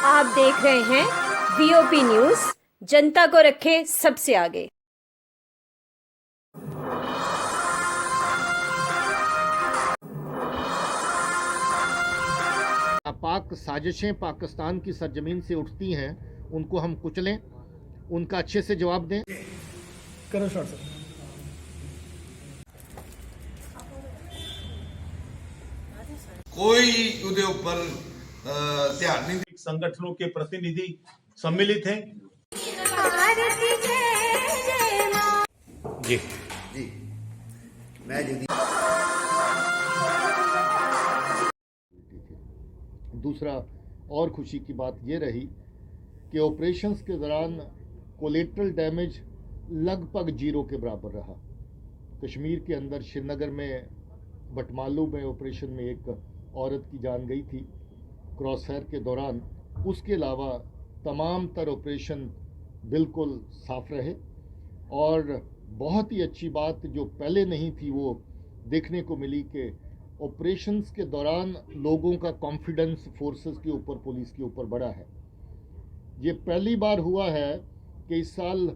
आप देख रहे हैं वीओपी न्यूज, जनता को रखे सबसे आगे। पाक साजिशें पाकिस्तान की सरजमीन से उठती हैं, उनको हम कुचलें, उनका अच्छे से जवाब दें। करो शॉट सर। कोई उहदे ऊपर ध्यान नहीं। संगठनों के प्रतिनिधि सम्मिलित हैं। जी जी मैं दूसरा और खुशी की बात ये रही कि ऑपरेशंस के दौरान कोलेट्रल डैमेज लगभग जीरो के बराबर रहा। कश्मीर के अंदर श्रीनगर में बटमालू में ऑपरेशन में एक औरत की जान गई थी क्रॉसफायर के दौरान। उसके अलावा तमाम तर ऑपरेशन बिल्कुल साफ रहे और बहुत ही अच्छी बात जो पहले नहीं थी वो देखने को मिली कि ऑपरेशंस के दौरान लोगों का कॉन्फिडेंस फोर्सेस के ऊपर, पुलिस के ऊपर बढ़ा है। ये पहली बार हुआ है कि इस साल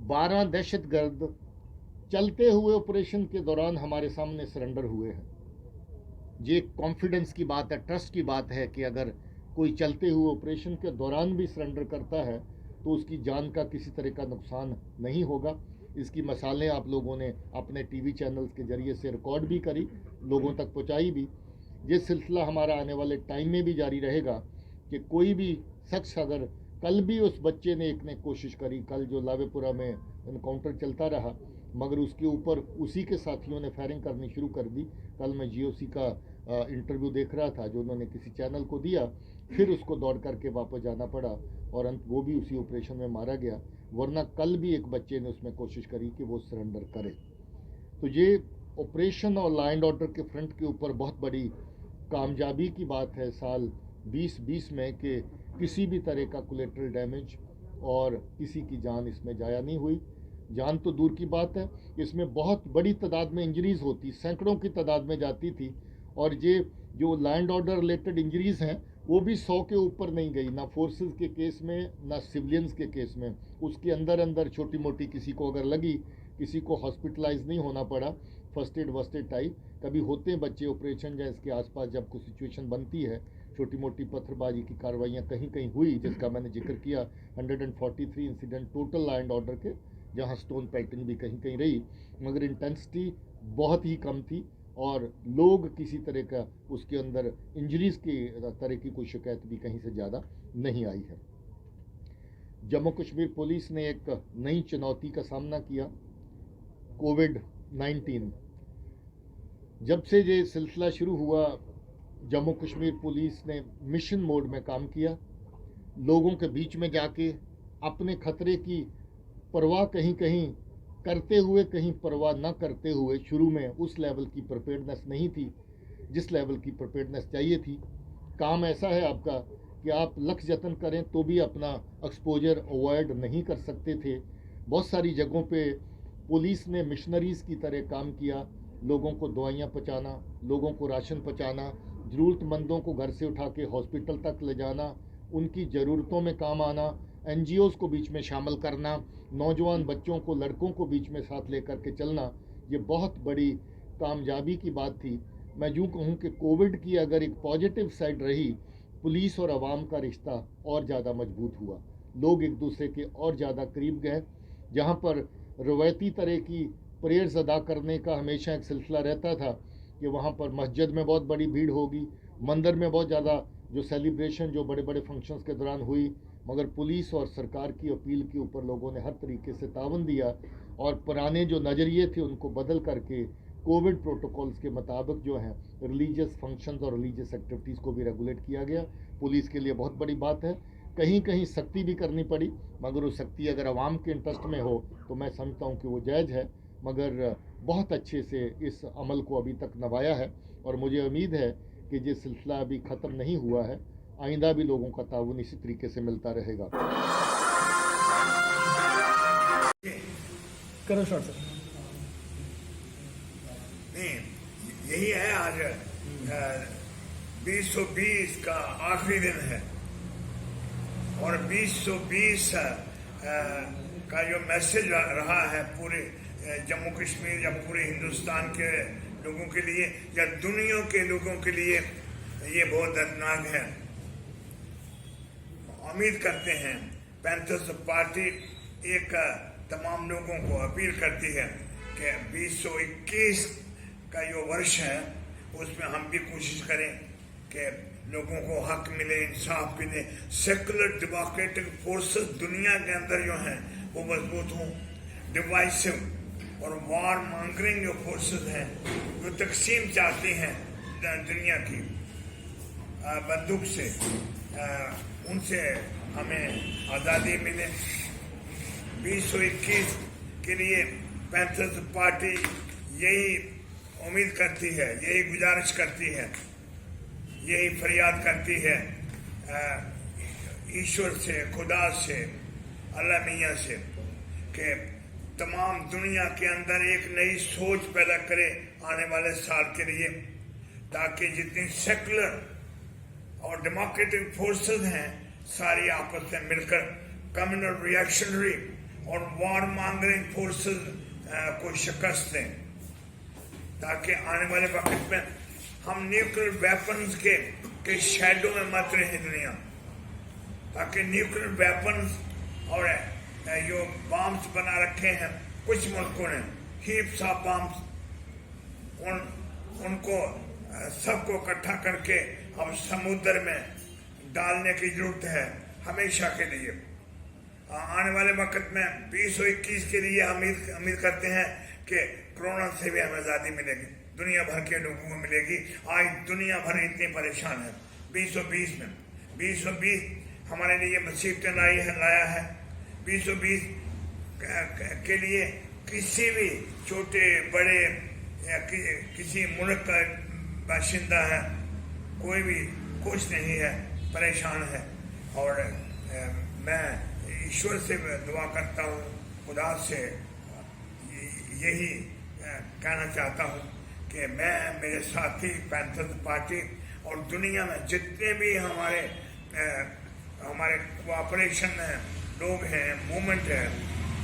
12 दहशतगर्द चलते हुए ऑपरेशन के दौरान हमारे सामने सरेंडर हुए हैं। ये कॉन्फिडेंस की बात है, ट्रस्ट की बात है कि अगर कोई चलते हुए ऑपरेशन के दौरान भी सरेंडर करता है तो उसकी जान का किसी तरह का नुकसान नहीं होगा। इसकी मिसालें आप लोगों ने अपने टीवी चैनल्स के ज़रिए से रिकॉर्ड भी करी, लोगों तक पहुंचाई भी। ये सिलसिला हमारा आने वाले टाइम में भी जारी रहेगा कि कोई भी शख्स, अगर कल भी उस बच्चे ने एक ने कोशिश करी, कल जो लावेपुरा में इनकाउंटर चलता रहा मगर उसके ऊपर उसी के साथियों ने फायरिंग करनी शुरू कर दी। कल मैं जीओसी का इंटरव्यू देख रहा था जो उन्होंने किसी चैनल को दिया, फिर उसको दौड़ करके वापस जाना पड़ा और अंत वो भी उसी ऑपरेशन में मारा गया। वरना कल भी एक बच्चे ने उसमें कोशिश करी कि वो सरेंडर करे। तो ये ऑपरेशन और लॉ एंड ऑर्डर के फ्रंट के ऊपर बहुत बड़ी कामयाबी की बात है साल 2020 में कि किसी भी तरह का कोलेटरल डैमेज और किसी की जान इसमें जाया नहीं हुई। जान तो दूर की बात है, इसमें बहुत बड़ी तादाद में इंजरीज होती, सैकड़ों की तादाद में जाती थी। और ये जो law and order related injuries हैं वो भी 100 के ऊपर नहीं गई, ना फोर्सेस के केस में ना सिविलियंस के केस में। उसके अंदर अंदर छोटी मोटी किसी को अगर लगी, किसी को हॉस्पिटलाइज नहीं होना पड़ा, फर्स्ट एड वस्ट एड टाइप। कभी होते हैं बच्चे ऑपरेशन या इसके आसपास जब कोई सिचुएशन बनती है, छोटी मोटी पत्थरबाजी की कार्रवाइयाँ कहीं कहीं हुई जिसका मैंने जिक्र किया। 143 incident total law and order के, जहाँ स्टोन पेल्टिंग भी कहीं कहीं रही, मगर इंटेंसिटी बहुत ही कम थी और लोग किसी तरह का उसके अंदर इंजरीज की तरह की कोई शिकायत भी कहीं से ज़्यादा नहीं आई है। जम्मू कश्मीर पुलिस ने एक नई चुनौती का सामना किया, कोविड-19। जब से ये सिलसिला शुरू हुआ जम्मू कश्मीर पुलिस ने मिशन मोड में काम किया, लोगों के बीच में जाके अपने खतरे की परवाह कहीं कहीं करते हुए, कहीं परवाह न करते हुए, शुरू में उस लेवल की प्रिपेयर्डनेस नहीं थी जिस लेवल की प्रिपेयर्डनेस चाहिए थी। काम ऐसा है आपका कि आप लक्ष्य जतन करें तो भी अपना एक्सपोजर अवॉइड नहीं कर सकते थे। बहुत सारी जगहों पे पुलिस ने मिशनरीज़ की तरह काम किया, लोगों को दवाइयाँ पहुँचाना, लोगों को राशन पहुँचाना, ज़रूरतमंदों को घर से उठा के हॉस्पिटल तक ले जाना, उनकी ज़रूरतों में काम आना, NGOs को बीच में शामिल करना, नौजवान बच्चों को, लड़कों को बीच में साथ लेकर के चलना, ये बहुत बड़ी कामयाबी की बात थी। मैं यूँ कहूँ कि कोविड की अगर एक पॉजिटिव साइड रही, पुलिस और आवाम का रिश्ता और ज़्यादा मजबूत हुआ, लोग एक दूसरे के और ज़्यादा करीब गए। जहाँ पर रवायती तरह की प्रेयर्स अदा करने का हमेशा एक सिलसिला रहता था कि वहाँ पर मस्जिद में बहुत बड़ी भीड़ होगी, मंदिर में बहुत ज़्यादा जो सेलिब्रेशन जो बड़े बड़े फंक्शंस के दौरान हुई, मगर पुलिस और सरकार की अपील के ऊपर लोगों ने हर तरीके से तावन दिया और पुराने जो नज़रिए थे उनको बदल करके कोविड प्रोटोकॉल्स के मुताबिक जो हैं रिलीजियस फंक्शंस और रिलीजियस एक्टिविटीज़ को भी रेगुलेट किया गया। पुलिस के लिए बहुत बड़ी बात है। कहीं कहीं सख्ती भी करनी पड़ी, मगर वो सख्ती अगर आवाम के इंटरेस्ट में हो तो मैं समझता हूँ कि वो जायज़ है। मगर बहुत अच्छे से इस अमल को अभी तक निभाया है और मुझे उम्मीद है कि ये सिलसिला अभी ख़त्म नहीं हुआ है, आइंदा भी लोगों का ताउन इसी तरीके से मिलता रहेगा। करो शॉट सर। नहीं, यही है आज 2020 का आखिरी दिन है और 2020 का जो मैसेज रहा है पूरे जम्मू कश्मीर या पूरे हिंदुस्तान के लोगों के लिए या दुनिया के लोगों के लिए ये बहुत दर्दनाक है। उम्मीद करते हैं पैंथर्स पार्टी एक तमाम लोगों को अपील करती है कि 2021 का जो वर्ष है उसमें हम भी कोशिश करें कि लोगों को हक मिले, इंसाफ मिले, सेकुलर डेमोक्रेटिक फोर्सेस दुनिया के अंदर जो हैं वो मजबूत हों। डिवाइसिव और वार मॉन्गरिंग जो फोर्सेस हैं जो तकसीम चाहती हैं दुनिया की बंदूक से, उनसे हमें आज़ादी मिले। 2021 के लिए पैंथर्स पार्टी यही उम्मीद करती है, यही गुजारिश करती है, यही फरियाद करती है ईश्वर से, खुदा से, अल्लाह मियाँ से कि तमाम दुनिया के अंदर एक नई सोच पैदा करे आने वाले साल के लिए, ताकि जितनी सेकुलर और डेमोक्रेटिक फोर्सेस हैं सारी आपस में मिलकर कम्युनल रिएक्शनरी और वार मॉन्गरिंग फोर्सेस को शिकस्त दें, ताकि आने वाले वक्त में हम न्यूक्लियर वेपन्स के शैडो में मत रहे दुनिया, ताकि न्यूक्लियर वेपन्स और जो बॉम्ब्स बना रखे हैं कुछ मुल्कों ने, हीप्स ऑफ बॉम्ब्स, उनको सबको इकट्ठा करके अब समुद्र में डालने की जरूरत है हमेशा के लिए। आने वाले वक्त में 2021 के लिए हम उम्मीद करते हैं कि कोरोना से भी हमें आज़ादी मिलेगी, दुनिया भर के लोगों को मिलेगी। आज दुनिया भर इतनी परेशान है। 2020 में 2020 हमारे लिए मुसीबतें लाया है। 2020 के लिए किसी भी छोटे बड़े या किसी मुल्क का बाशिंदा है, कोई भी कुछ नहीं है, परेशान है। और मैं ईश्वर से दुआ करता हूँ, खुदा से यही कहना चाहता हूँ कि मैं, मेरे साथी पैंथर्स पार्टी और दुनिया में जितने भी हमारे कोऑपरेशन में लोग हैं, मूवमेंट है,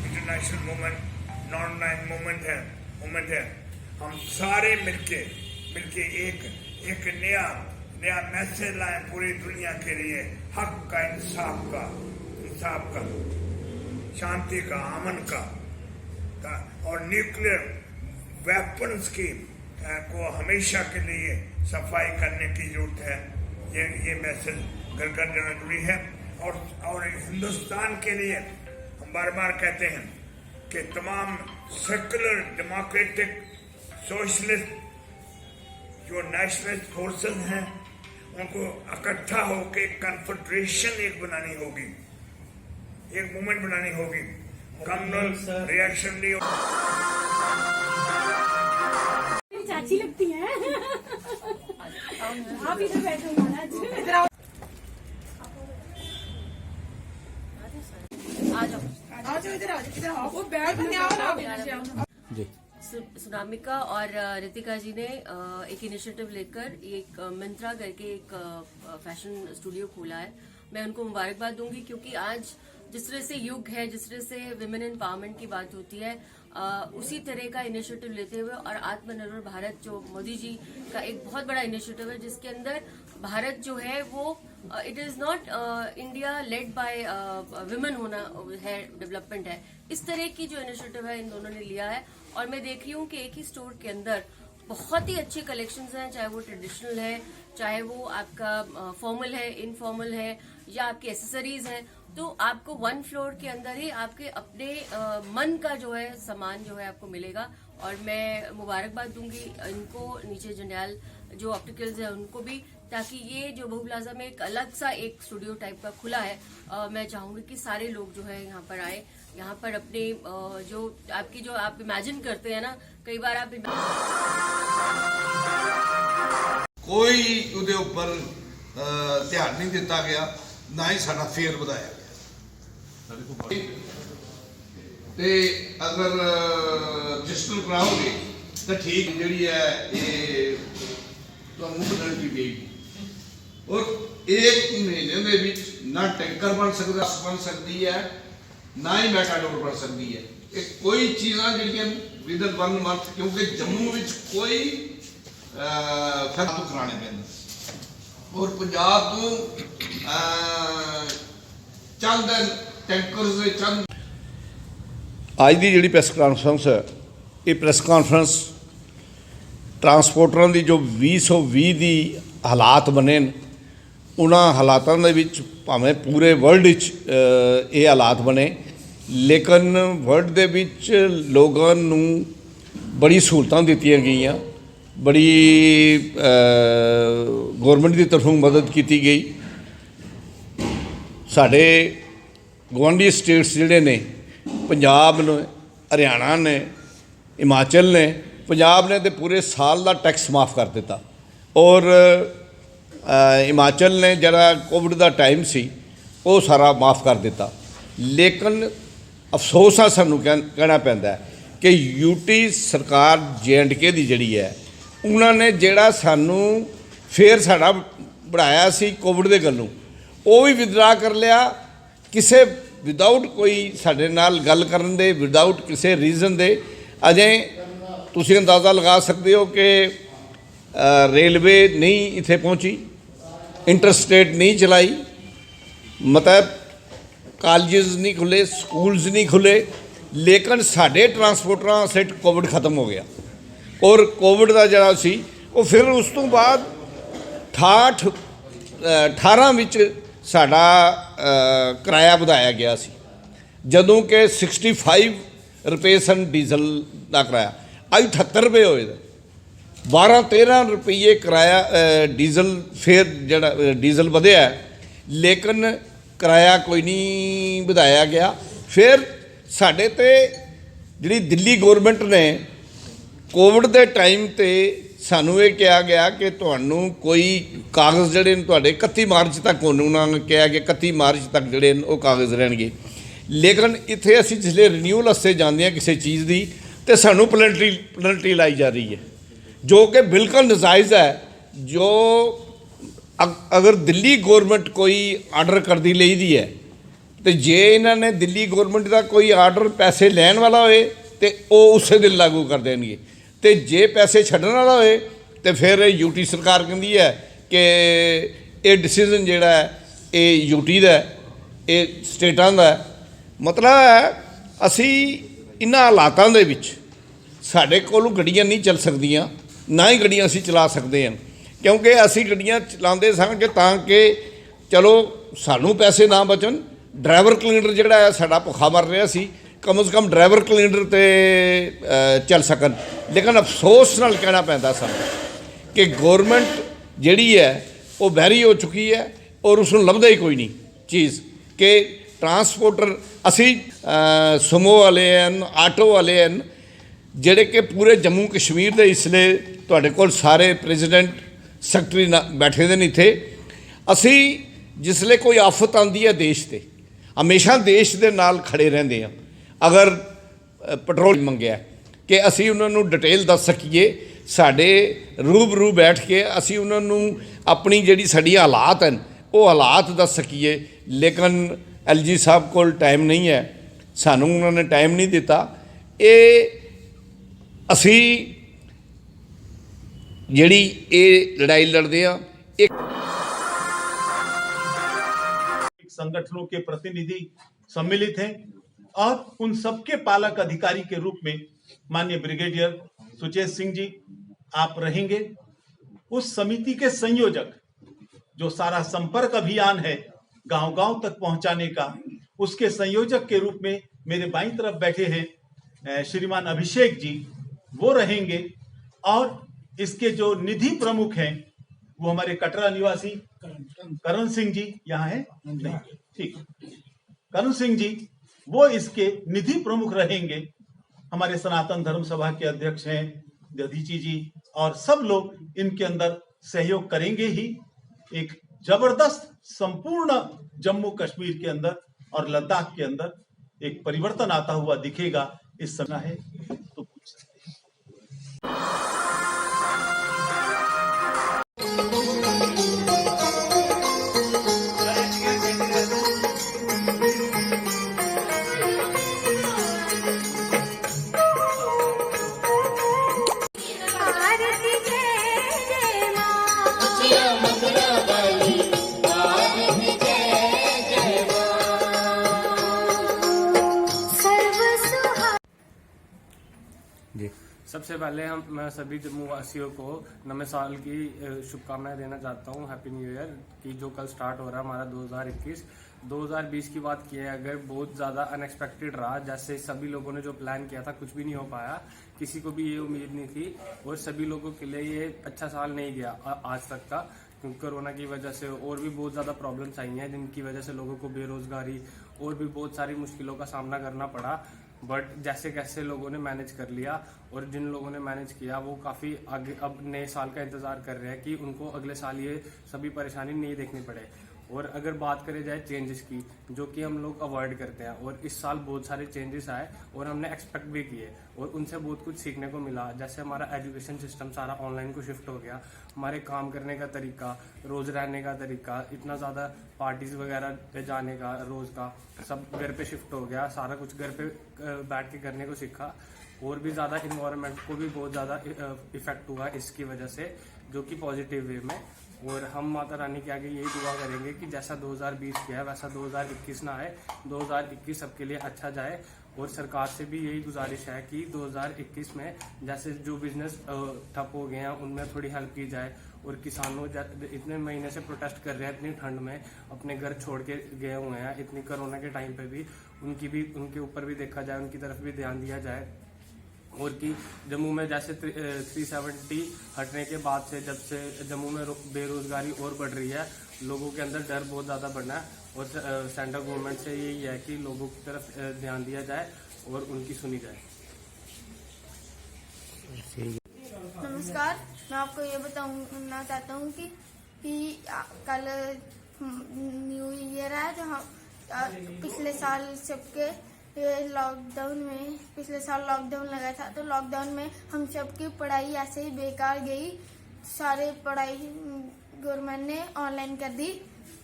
international movement, non line movement है, हम सारे मिलके एक नया मैसेज लाएं पूरी दुनिया के लिए, हक का, इंसाफ का, शांति का, अमन का और न्यूक्लियर वेपन्स की को हमेशा के लिए सफाई करने की जरूरत है। ये मैसेज घर घर जाना जरूरी है। और हिंदुस्तान के लिए हम बार बार कहते हैं कि तमाम सेकुलर डेमोक्रेटिक सोशलिस्ट जो नेशनलिस्ट फोर्सेस हैं उनको इकट्ठा होकर कन्फेडरेशन एक बनानी होगी, एक मूवमेंट बनानी होगी, कम्युनल रिएक्शन ली। चाची लगती है। आप इधर बैठो महाराज, इधर आओ, आ जाओ, इधर आओ, वो बैठ नहीं आओ ना। सुनामिका और रितिका जी ने एक इनिशिएटिव लेकर एक मिंत्रा करके एक फैशन स्टूडियो खोला है। मैं उनको मुबारकबाद दूंगी, क्योंकि आज जिस तरह से युग है, जिस तरह से विमेन एम्पावरमेंट की बात होती है, उसी तरह का इनिशिएटिव लेते हुए और आत्मनिर्भर भारत जो मोदी जी का एक बहुत बड़ा इनिशिएटिव है, जिसके अंदर भारत जो है वो it is not India led by women होना है, डेवलपमेंट है। इस तरह की जो इनिशिएटिव है इन दोनों ने लिया है और मैं देख रही हूँ कि एक ही स्टोर के अंदर बहुत ही अच्छे कलेक्शंस हैं, चाहे वो ट्रेडिशनल है, चाहे वो आपका फॉर्मल है, इनफॉर्मल है, या आपकी एसेसरीज हैं। तो आपको वन फ्लोर के अंदर ही आपके अपने मन का जो है सामान जो है आपको मिलेगा। और मैं मुबारकबाद दूंगी इनको, नीचे जंडियाल जो ऑप्टिकल्स है उनको भी, ताकि ये जो बहु प्लाजा में एक अलग सा एक स्टूडियो टाइप का खुला है, मैं चाहूंगी कि सारे लोग जो है यहाँ पर आए, यहाँ पर अपने जो आप इमेजिन करते हैं ना, कई बार आप कोई ਉਹਦੇ ਉੱਪਰ ਧਿਆਨ ਨਹੀਂ ਦਿੱਤਾ ਗਿਆ, ਨਾ ਹੀ ਸਾਡਾ ਫੇਰ ਵਧਾਇਆ ਗਿਆ। ਤੇ ਅਗਰ ਰਜਿਸਟਰ ਕਰਾਓਗੇ ਤਾਂ ਠੀਕ, ਜਿਹੜੀ ਹੈ ਇਹ ਤੁਹਾਨੂੰ ਬਦਲ ਕੇ ਦੇਗੀ। ਔਰ 1 ਮਹੀਨੇ ਦੇ ਵਿੱਚ ना टैंकर बन सकता बन सकती है, ना ही मैटाडोर बन सकती है। ये कोई चीज़ां जिहड़ियां विद इन 1 मंथ, क्योंकि जम्मू विच कोई फैक्ट कराने पैंदा और पंजाब तो चंद टैंकर्स दे चंद। ਅੱਜ ਦੀ ਜਿਹੜੀ ਪ੍ਰੈਸ ਕਾਨਫਰੰਸ ਹੈ, ਇਹ ਪ੍ਰੈਸ ਕਾਨਫਰੰਸ ਟਰਾਂਸਪੋਰਟਰਾਂ ਦੀ ਜੋ 2020 ਦੀ ਹਾਲਾਤ ਬਣੇ ਨੇ, ਉਹਨਾਂ ਹਾਲਾਤਾਂ ਦੇ ਵਿੱਚ ਭਾਵੇਂ ਪੂਰੇ ਵਰਲਡ ਵਿੱਚ ਇਹ ਹਾਲਾਤ ਬਣੇ, ਲੇਕਿਨ ਵਰਲਡ ਦੇ ਵਿੱਚ ਲੋਕਾਂ ਨੂੰ ਬੜੀ ਸਹੂਲਤਾਂ ਦਿੱਤੀਆਂ ਗਈਆਂ, ਬੜੀ ਗੌਰਮੈਂਟ ਦੀ ਤਰਫੋਂ ਮਦਦ ਕੀਤੀ ਗਈ। ਸਾਡੇ ਗੁਆਂਢੀ ਸਟੇਟਸ ਜਿਹੜੇ ਨੇ, ਪੰਜਾਬ ਨੇ, ਹਰਿਆਣਾ ਨੇ, ਹਿਮਾਚਲ ਨੇ, ਪੰਜਾਬ ਨੇ ਤੇ ਪੂਰੇ ਸਾਲ ਦਾ ਟੈਕਸ ਮਾਫ ਕਰ ਦਿੱਤਾ ਔਰ ਹਿਮਾਚਲ ਨੇ ਜਿਹੜਾ ਕੋਵਿਡ ਦਾ ਟਾਈਮ ਸੀ ਉਹ ਸਾਰਾ ਮਾਫ ਕਰ ਦਿੱਤਾ। ਲੇਕਿਨ ਅਫਸੋਸ ਆ ਸਾਨੂੰ ਕਹਿਣਾ ਪੈਂਦਾ ਕਿ ਯੂਟੀ ਸਰਕਾਰ JNK ਦੀ ਜਿਹੜੀ ਹੈ, ਉਹਨਾਂ ਨੇ ਜਿਹੜਾ ਸਾਨੂੰ ਫੇਰ ਸਾਡਾ बढ़ाया सी कोविड के गलों वो भी विदड्रा कर लिया किसी विदाउट कोई साडे नाल गल करन दे विदाउट किसी रीजन दे। अजें तुसीं अंदाज़ा लगा सकते हो कि रेलवे नहीं इत्थे पहुँची, इंटरस्टेट नहीं चलाई, मतलब कॉलेज नहीं खुले, स्कूल्स नहीं खुले, लेकिन साढ़े ट्रांसपोर्टर से कोविड खत्म हो गया और कोविड का जरा सी वो फिर उस तो बाद 18 विच साडा किराया वधाया गया सी, जदों कि 65 रुपये सन डीजल का किराया, अज 78 रुपये होए, 12-13 रुपये किराया डीजल फेर जड़ा डीजल वधिया, लेकिन किराया कोई नहीं वधाया गया। फिर साडे ते जिहड़ी दिल्ली गौरमेंट ने कोविड के टाइम ते सानू ये कहा गया कि तुहानू कोई कागज़ जड़े तुहाडे 31 मार्च तक उन्होंने कहा कि 31 मार्च तक जड़े वो कागज़ रहणगे, लेकिन इत्थे असीं जिसले रिन्यूअल वास्ते जांदे हां किसी चीज़ की तो सानू पेनल्टी लाई जा रही है जो कि बिल्कुल नजायज़ है। जो अगर दिल्ली गौरमेंट कोई आर्डर कर दी ली दी है तो जे इन्होंने दिल्ली गौरमेंट का कोई आर्डर पैसे लैन वाला होए तो वो उस दिन लागू कर देंगे, तो जे पैसे छड्डण वाला होए तो फिर यूटी सरकार कहती है कि ये डिसीजन जिहड़ा है ये यूटी का ये स्टेटां दा है। मतलब है असी इन्हां हालातां दे विच साडे कोलों गड्डियां नहीं चल सकदियां, ना ही गड्डियां असी चला सकते हैं, क्योंकि असी गड्डियां चलाते सन कि तां कि चलो सानू पैसे ना बचन, ड्राइवर क्लीनर जिहड़ा है साडा भुखा मर रहा सी, कम से कम ड्राइवर क्लीनर ते चल सकन। लेकिन अफसोस नाल कहना पैंदा सानू कि गौरमेंट जिहड़ी है वो बहरी हो चुकी है और उसनूं लभदा ही कोई नहीं चीज़ कि ट्रांसपोर्टर असी सुमो वाले हैं, आटो वाले हैं जिहड़े कि पूरे जम्मू कश्मीर दे इसलिए तुहाडे कोल सारे प्रेजिडेंट सैकटरी बैठे दे नहीं थे। असी जिसले कोई आफत आती है देश ते हमेशा देश दे नाल खड़े रहंदे हैं। अगर पेट्रोल मंगया कि असी उन्होंने डिटेल दस सकीए, साडे रूबरू बैठ के असी उन्होंने अपनी जिहड़ी साडी हालात हैं वो हालात दस सकीए, लेकिन LG साहब कोल टाइम नहीं है, सानू उन्होंने टाइम नहीं दिता। ये असी जिहड़ी ये लड़ाई लड़दे आ संगठनों के प्रतिनिधि सम्मिलित हैं और उन सबके पालक अधिकारी के रूप में माननीय ब्रिगेडियर सुचेत सिंह जी आप रहेंगे। उस समिति के संयोजक जो सारा संपर्क अभियान है गांव-गांव तक पहुंचाने का, उसके संयोजक के रूप में मेरे बाईं तरफ बैठे हैं श्रीमान अभिषेक जी, वो रहेंगे। और इसके जो निधि प्रमुख हैं वो हमारे कटरा निवासी करण सिंह जी यहाँ हैं, ठीक, करण सिंह जी वो इसके निधि प्रमुख रहेंगे। हमारे सनातन धर्म सभा के अध्यक्ष हैं दधीची जी, और सब लोग इनके अंदर सहयोग करेंगे ही। एक जबरदस्त संपूर्ण जम्मू कश्मीर के अंदर और लद्दाख के अंदर एक परिवर्तन आता हुआ दिखेगा। इस समय है तो पूछ सकते हैं। सबसे पहले मैं सभी जम्मू वासियों को नए साल की शुभकामनाएं देना चाहता हूं। हैप्पी न्यू ईयर की जो कल स्टार्ट हो रहा है हमारा 2021। 2020 की बात की है अगर, बहुत ज़्यादा अनएक्सपेक्टेड रहा। जैसे सभी लोगों ने जो प्लान किया था कुछ भी नहीं हो पाया, किसी को भी ये उम्मीद नहीं थी और सभी लोगों के लिए ये अच्छा साल नहीं गया आज तक का, क्योंकि कोरोना की वजह से और भी बहुत ज़्यादा प्रॉब्लम्स आई हैं जिनकी वजह से लोगों को बेरोजगारी और भी बहुत सारी मुश्किलों का सामना करना पड़ा। बट जैसे कैसे लोगों ने मैनेज कर लिया और जिन लोगों ने मैनेज किया वो काफ़ी आगे अब नए साल का इंतज़ार कर रहे हैं कि उनको अगले साल ये सभी परेशानी नहीं देखनी पड़े। और अगर बात करें जाए चेंजेस की, जो कि हम लोग अवॉइड करते हैं, और इस साल बहुत सारे चेंजेस आए और हमने एक्सपेक्ट भी किए और उनसे बहुत कुछ सीखने को मिला। जैसे हमारा एजुकेशन सिस्टम सारा ऑनलाइन को शिफ्ट हो गया, हमारे काम करने का तरीका, रोज़ रहने का तरीका, इतना ज़्यादा पार्टीज वगैरह पे जाने का रोज़ का सब घर पे शिफ्ट हो गया, सारा कुछ घर पे बैठ के करने को सीखा। और भी ज़्यादा इन्वायरमेंट को भी बहुत ज़्यादा इफेक्ट हुआ इसकी वजह से, जो कि पॉजिटिव वे में। और हम माता रानी के आगे यही दुआ करेंगे कि जैसा 2020 किया है वैसा 2021 ना आए, 2021 सबके लिए अच्छा जाए। और सरकार से भी यही गुजारिश है कि 2021 में जैसे जो बिजनेस ठप हो गए हैं उनमें थोड़ी हेल्प की जाए। और किसानों इतने महीने से प्रोटेस्ट कर रहे हैं इतनी ठंड में, अपने घर छोड़ के गए हुए हैं इतनी कोरोना के टाइम पे भी, उनके ऊपर भी देखा जाए, उनकी तरफ भी ध्यान दिया जाए। और कि जम्मू में जैसे 370 हटने के बाद से जब से जम्मू में बेरोजगारी और बढ़ रही है, लोगों के अंदर डर बहुत ज़्यादा बढ़ना है। और सेंट्रल गवर्नमेंट से यही है कि लोगों की तरफ ध्यान दिया जाए और उनकी सुनी जाए। नमस्कार, मैं आपको ये बताना चाहता हूँ कि कल न्यू ईयर है, जहाँ पिछले साल सबके लॉकडाउन में, पिछले साल लॉकडाउन लगा था, तो लॉकडाउन में हम सबकी पढ़ाई ऐसे ही बेकार गई। सारे पढ़ाई गवर्नमेंट ने ऑनलाइन कर दी,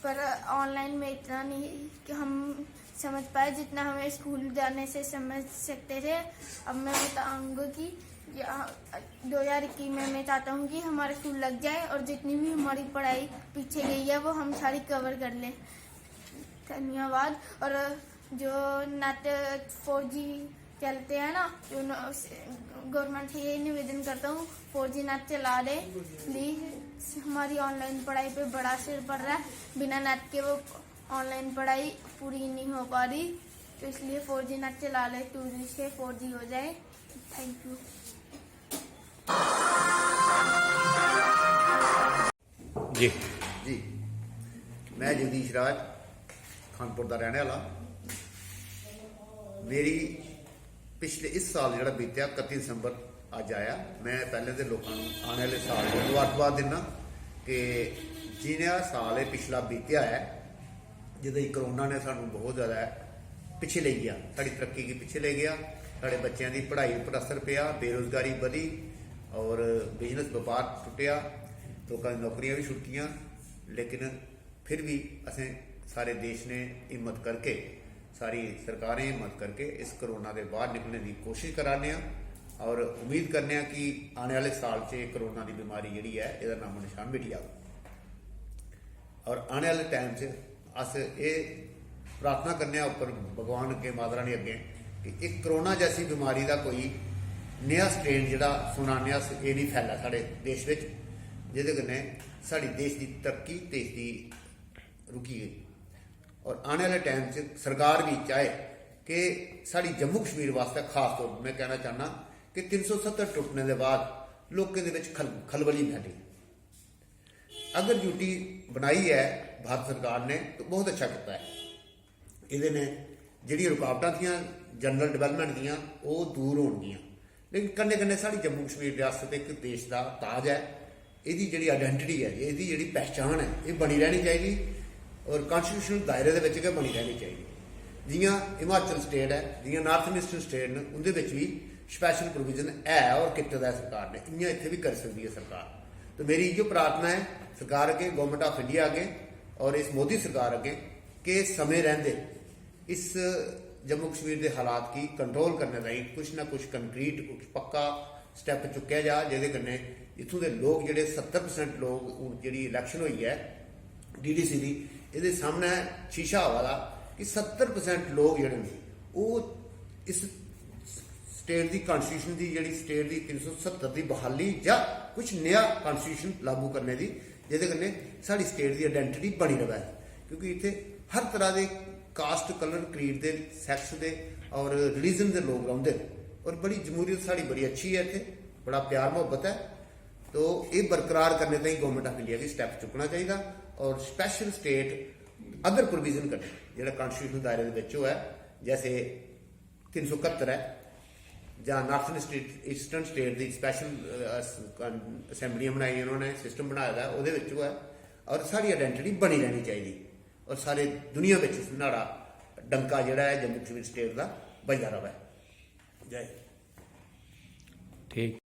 पर ऑनलाइन में इतना नहीं कि हम समझ पाए जितना हमें स्कूल जाने से समझ सकते थे। अब मैं बताऊंगा कि 2021 में मैं चाहता हूँ कि हमारा स्कूल लग जाए और जितनी भी हमारी पढ़ाई पीछे गई है वो हम सारी कवर कर लें। धन्यवाद। और जो नेट 4G चलते हैं ना, जो गवर्नमेंट से यही निवेदन करता हूँ 4G नेट चला दे। प्लीज, हमारी ऑनलाइन पढ़ाई पे बड़ा असर पड़ रहा है, बिना नेट के वो ऑनलाइन पढ़ाई पूरी नहीं हो पा रही, तो इसलिए 4G नेट चला ले, 2G से 4G हो जाए। Thank you. जी जी, मैं जगदीश राज खानपुर का रहने वाला। मेरी पिछले इस साल जो बीत्या 31 दिसंबर अज आया, मैं पहले तो लोगों को आने वाले साल की मुबारकबाद दिना कि जिन्हें साल पिछला बीत्या है, जिद्दां करोना ने सानू बहुत ज़्यादा पिछे ले गया, साड़ी तरक्की की पिछे ले गया, साढ़े बच्चों की पढ़ाई पर असर पिया, बेरोजगारी बढ़ी और बिजनेस व्यापार टुटिया, लोगों की नौकरियां भी छुट्टियां। लेकिन फिर भी असें सारे देश ने हिम्मत करके, सारी सरकारें हिम्मत करके इस कोरोना के बाहर निकलने की कोशिश कराने और उम्मीद करने कि आने वाले साल से कोरोना की बीमारी जी है इसका नामो निशान मिट जाए। और आने वाले टाइम से अस ये प्रार्थना करने ऊपर भगवान के माता रानी अगे कि एक कोरोना जैसी बीमारी का कोई नया स्ट्रेन जो सुनाने ये नहीं फैला साढ़े देश में, जिहदे कन्नै साड़ी देश की तरक्की देश की रुकी गई। और आने वाले टाइम से सरकार भी चाहे कि साड़ी जम्मू कश्मीर वास्ते खास तौर पर मैं कहना चाहना कि 370 टुटने के बाद लोगों के खलबली फैली। अगर ड्यूटी बनाई है भारत सरकार ने तो बहुत अच्छा किया है, ये जी रुकावटा थी जनरल डिवेलपमेंट दियाँ वो दूर होणगियां। लेकिन कन्ने कन्ने साड़ी जम्मू कश्मीर रियासत एक देश का ताज है, यदी जी आइडेंटिटी है, यदी जी पहचान है, ये बनी रहनी चाहिए और कॉन्स्टिट्यूशनल दायरे के बनी रहनी चाहिए। जियां हिमाचल स्टेट है, जियां नॉर्थ ईस्टर्न स्टेट ने उनके भी स्पैशल प्रोविजन है और किए दा सरकार ने, इयां इत्थे भी कर सकती है सरकार। तो मेरी इो प्रार्थना है सरकार अगे, गवर्नमेंट ऑफ इंडिया अगे और इस मोदी सरकार अगे कि समय रहंदे इस जम्मू कश्मीर के हालात की कंट्रोल करने ताईं कुछ ना कुछ कंक्रीट कुछ पक्का स्टैप चुक्या जा, जिहदे कन्नै इत्थों के लोग जिहड़े 70% लोग जी इलैक्शन हुई है DDC की, ये सामने शीशा हवा कि 70% लोग जोड़े वो इस ਸਟੇਟ ਦੀ ਕਨਸਟੀਟਿਊਸ਼ਨ ਦੀ ਜਿਹੜੀ ਸਟੇਟ ਦੀ 370 ਦੀ ਬਹਾਲੀ ਜਾਂ ਕੁਝ ਨया ਕਨਸਟੀਟਿਊਸ਼ਨ ਲਾਗੂ ਕਰਨੇ ਦੀ, ਜਿਹਦੇ ਕन्नै ਸਾਡੀ ਸਟੇਟ ਦੀ ਆਇਡੈਂਟੀਟੀ ਬਣੀ ਰਵੇ। ਕਿਉਂਕਿ ਇੱਥੇ ਹਰ ਤਰ੍ਹਾਂ ਦੇ ਕਾਸਟ, ਕਲਰ, ਕਰੀਡ ਦੇ, ਸੈਕਸ ਦੇ ਔਰ ਰਿਲੀजन ਦੇ ਲੋਕ ਰਹਿੰਦੇ ਨੇ ਔਰ ਬੜੀ ਜਮਹੂਰੀਅਤ ਸਾਡੀ ਬੜੀ ਅੱਛੀ ਹੈ, ਇੱਥੇ ਬੜਾ ਪਿਆਰ ਮੁਹੱਬਤ ਹੈ। तो ये बरकरार करने ताईं गवर्नमेंट ऑफ इंडिया की स्टैप चुकना चाहिए और स्पैशल स्टेट अदर प्रोविजन करें जो कॉन्स्टिट्यूशन दायरे के है, जैसे 371 है ਜਾਂ ਨਾਰਥਨ ਈਸਟਰਨ ਸਟੇਟ ਦੀ ਸਪੈਸ਼ਲ ਅਸੈਂਬਲੀਆਂ ਬਣਾਈ, ਉਹਨਾਂ ਨੇ ਸਿਸਟਮ ਬਣਾਇਆ ਦਾ, ਉਹਦੇ ਵਿੱਚ ਉਹ ਹੈ ਔਰ ਸਾਡੀ ਆਇਡੈਂਟੀਟੀ ਬਣੀ ਰਹਿਣੀ ਚਾਹੀਦੀ ਔਰ ਸਾਰੇ ਦੁਨੀਆ ਵਿੱਚ ਨਾੜਾ ਡੰਕਾ ਜਿਹੜਾ ਹੈ ਜੰਮੂ ਕਸ਼ਮੀਰ ਸਟੇਟ ਦਾ ਵੱਜਦਾ ਰਹੇ। ਜੈ ਠੀਕ।